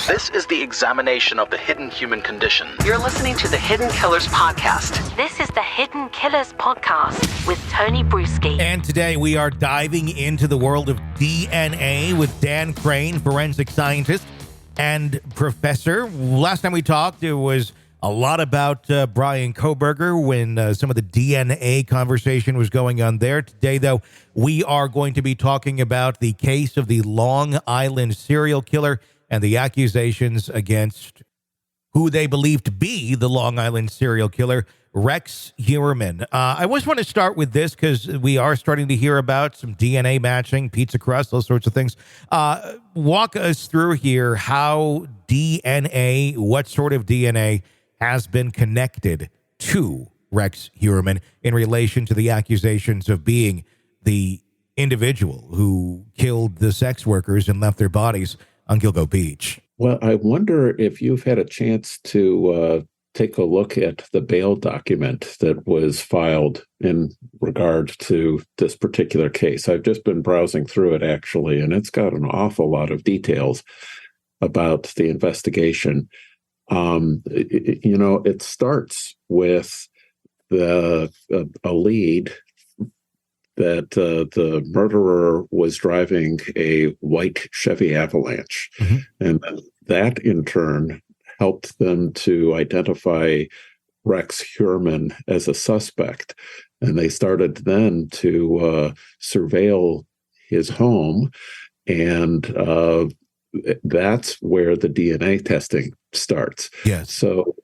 This is the examination of the hidden human condition. You're listening to the Hidden Killers Podcast. This is the Hidden Killers Podcast with Tony Brueski. And today we are diving into the world of DNA with Dan Krane, forensic scientist and professor. Last time we talked, it was a lot about Brian Kohberger when some of the DNA conversation was going on there. Today, though, we are going to be talking about the case of the Long Island serial killer and the accusations against who they believe to be the Long Island serial killer, Rex Heuermann. I always want to start with this because we are starting to hear about some DNA matching, pizza crust, those sorts of things. Walk us through here how DNA, what sort of DNA has been connected to Rex Heuermann in relation to the accusations of being the individual who killed the sex workers and left their bodies on Gilgo Beach. Well, I wonder if you've had a chance to take a look at the bail document that was filed in regard to this particular case. I've just been browsing through it, actually, and it's got an awful lot of details about the investigation. It starts with a lead that the murderer was driving a white Chevy Avalanche. Mm-hmm. And that, in turn, helped them to identify Rex Heuermann as a suspect. And they started then to surveil his home. And that's where the DNA testing starts. Yes. So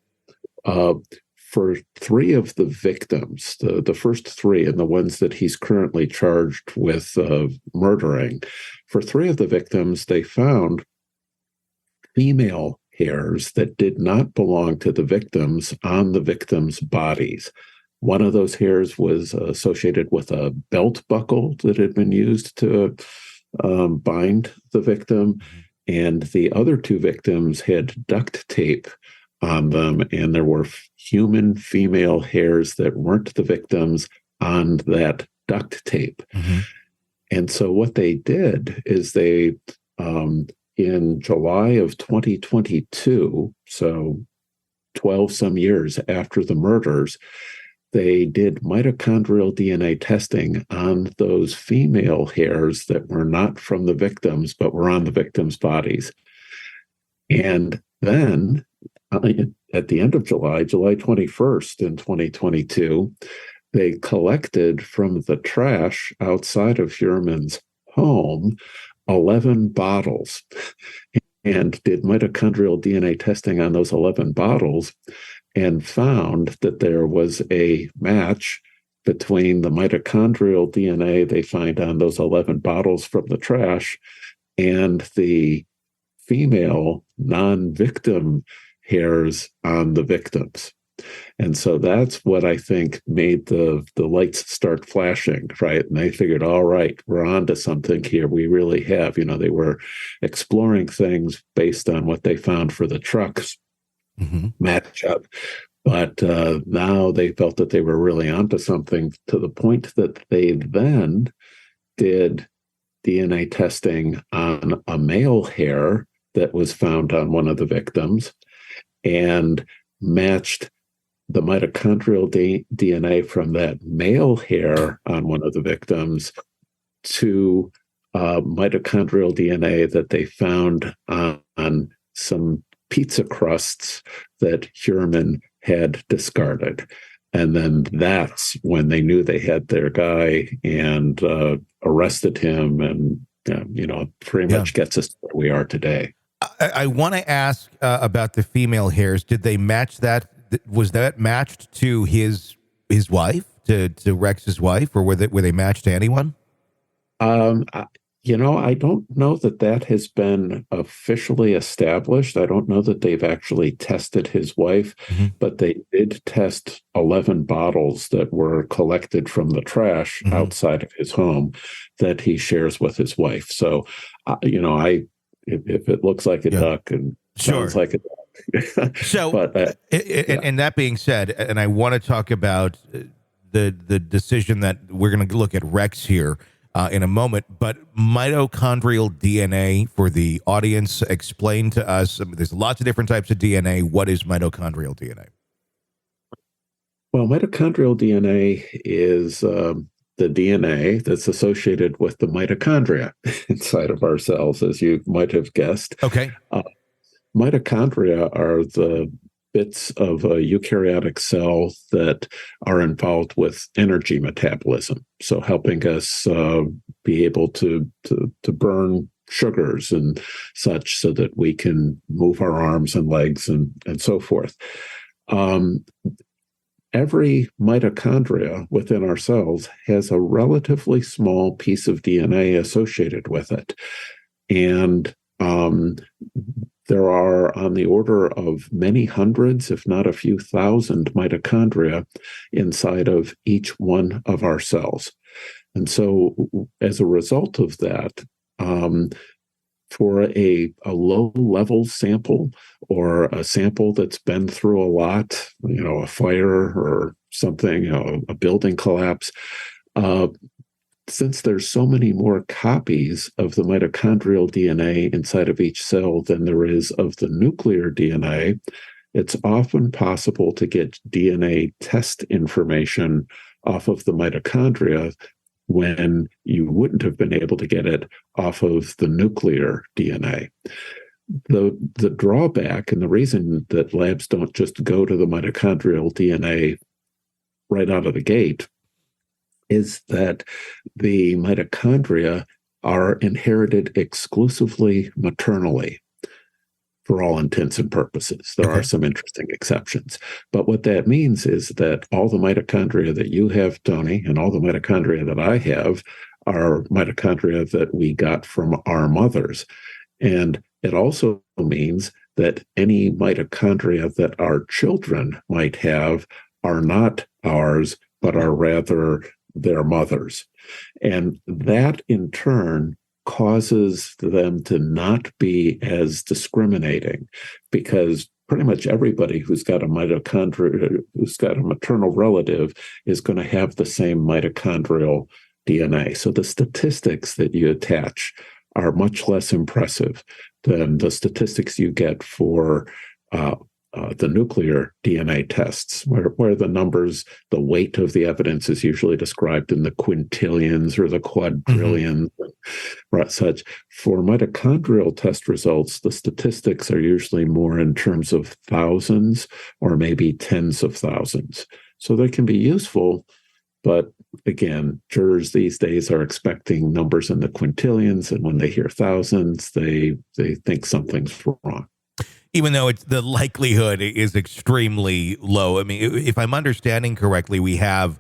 for three of the victims, the first three and the ones that he's currently charged with murdering, for three of the victims, they found female hairs that did not belong to the victims on the victims' bodies. One of those hairs was associated with a belt buckle that had been used to bind the victim. And the other two victims had duct tape on them, and there were human female hairs that weren't the victims on that duct tape. Mm-hmm. And so what they did is they, in July of 2022, so 12 some years after the murders, they did mitochondrial DNA testing on those female hairs that were not from the victims, but were on the victims' bodies. And then at the end of July 21st in 2022, they collected from the trash outside of Heuermann's home 11 bottles and did mitochondrial DNA testing on those 11 bottles and found that there was a match between the mitochondrial DNA they find on those 11 bottles from the trash and the female non-victim hairs on the victims. And so that's what I think made the lights start flashing, right? And they figured, all right, we're on to something here. We really have. They were exploring things based on what they found for the trucks match up. But now they felt that they were really onto something, to the point that they then did DNA testing on a male hair that was found on one of the victims and matched the mitochondrial DNA from that male hair on one of the victims to mitochondrial DNA that they found on some pizza crusts that Heuermann had discarded. And then that's when they knew they had their guy and arrested him, and pretty much gets us where we are today. I want to ask about the female hairs. Did they match that? Was that matched to his wife, to Rex's wife, or were they matched to anyone? I don't know that has been officially established. I don't know that they've actually tested his wife, but they did test 11 bottles that were collected from the trash outside of his home that he shares with his wife. So, if it looks like a duck and sounds like a duck. So, but, and that being said, and I want to talk about the decision that we're going to look at Rex here. in a moment. But mitochondrial DNA, for the audience, explain to us. I mean, there's lots of different types of DNA. What is mitochondrial DNA? Well, mitochondrial DNA is the DNA that's associated with the mitochondria inside of our cells, as you might have guessed. Okay. Mitochondria are the bits of a eukaryotic cell that are involved with energy metabolism, so helping us be able to burn sugars and such, so that we can move our arms and legs and so forth. Every mitochondria within our cells has a relatively small piece of DNA associated with it. And there are on the order of many hundreds, if not a few thousand, mitochondria inside of each one of our cells. And so as a result of that, for a low-level sample, or a sample that's been through a lot, a fire or something, a building collapse, since there's so many more copies of the mitochondrial DNA inside of each cell than there is of the nuclear DNA, it's often possible to get DNA test information off of the mitochondria when you wouldn't have been able to get it off of the nuclear DNA. The drawback, and the reason that labs don't just go to the mitochondrial DNA right out of the gate, is that the mitochondria are inherited exclusively maternally, for all intents and purposes. There are some interesting exceptions. But what that means is that all the mitochondria that you have, Tony, and all the mitochondria that I have are mitochondria that we got from our mothers. And it also means that any mitochondria that our children might have are not ours, but are rather their mothers. And that, in turn, causes them to not be as discriminating, because pretty much everybody who's got a mitochondria, who's got a maternal relative, is going to have the same mitochondrial DNA. So the statistics that you attach are much less impressive than the statistics you get for the nuclear DNA tests, where the numbers, the weight of the evidence is usually described in the quintillions or the quadrillions, such. For mitochondrial test results, the statistics are usually more in terms of thousands or maybe tens of thousands. So they can be useful, but again, jurors these days are expecting numbers in the quintillions, and when they hear thousands, they think something's wrong. Even though the likelihood is extremely low. I mean, if I'm understanding correctly, we have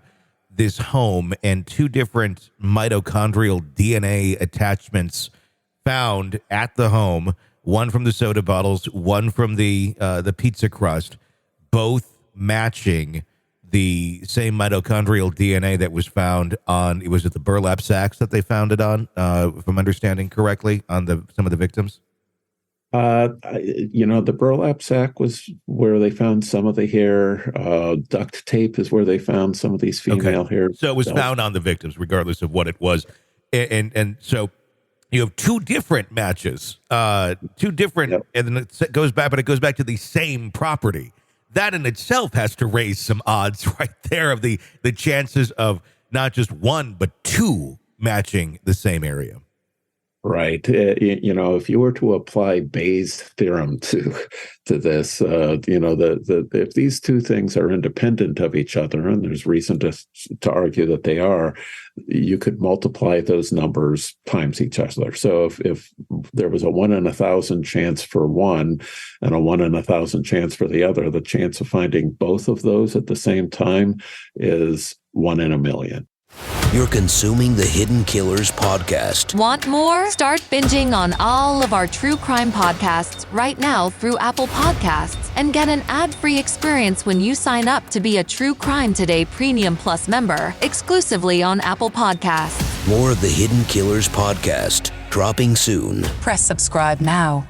this home and two different mitochondrial DNA attachments found at the home, one from the soda bottles, one from the pizza crust, both matching the same mitochondrial DNA that was found on, was it the burlap sacks that they found it on, if I'm understanding correctly, on some of the victims? The burlap sack was where they found some of the hair. Duct tape is where they found some of these female hair. So it was found on the victims, regardless of what it was. And so you have two different matches, and then it goes back, but it goes back to the same property. That in itself has to raise some odds right there of the chances of not just one, but two matching the same area. Right. If you were to apply Bayes' theorem to this, if these two things are independent of each other, and there's reason to argue that they are, you could multiply those numbers times each other. So if there was a 1 in 1,000 chance for one and a 1 in 1,000 chance for the other, the chance of finding both of those at the same time is 1 in a million. You're consuming the Hidden Killers podcast. Want more? Start binging on all of our true crime podcasts right now through Apple Podcasts, and get an ad-free experience when you sign up to be a True Crime Today Premium Plus member, exclusively on Apple Podcasts. More of the Hidden Killers podcast, dropping soon. Press subscribe now.